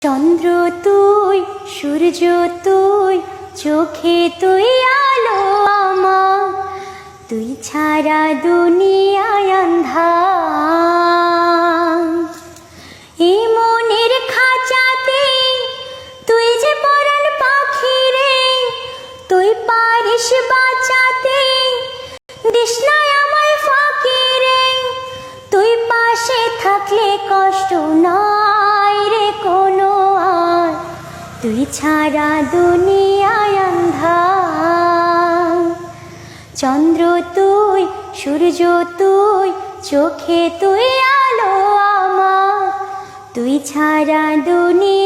চন্দ্র তুই, সূর্য তুই, চোখে তুই আলো আমার, তুই ছাড়া দুনিয়ায় আন্ধার। এই মনের খাঁচাতে তুই যে পরাণ পাখি রে, তুই পারিস বাঁচাতে, দিস না আমায় ফাঁকি রে। তুই পাশে থাকলে কষ্ট নাই রে কোনো আর, তুই ছাড়া দুনিয়ায় আন্ধার। চন্দ্র তুই, সূর্য তুই, চোখে তুই আলো আমার, তুই ছাড়া দুনিয়া